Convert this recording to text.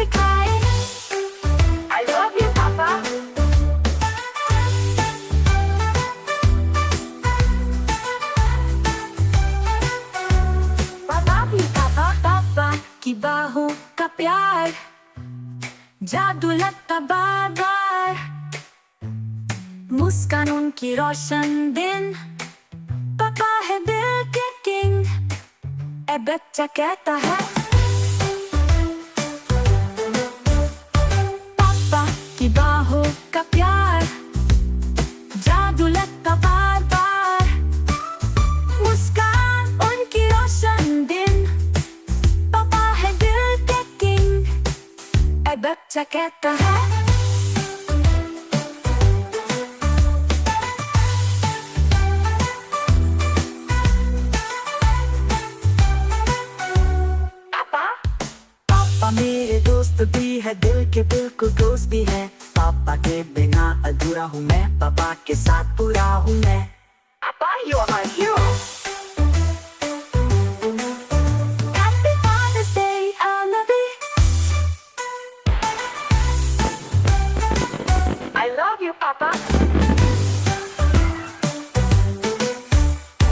सिखाए। I love you पापा। पापा भी पापा, पापा की बाहों का प्यार जादू लगता बार बार। मुस्कान उनकी रोशन दिन, पापा है दिल के किंग। ए बच्चा कहता है पापा की बाहों का प्यार जादू लगता बार बार। मुस्कान उनकी रोशन दिन, पापा है दिल के किंग। ए बच्चा कहता है पापा मेरे दोस्त भी है, दिल के बिल्कुल दोस्त भी है। पापा के बिना अधूरा हूँ मैं, पापा के साथ पूरा हूँ मैं। पापा, you are my hero।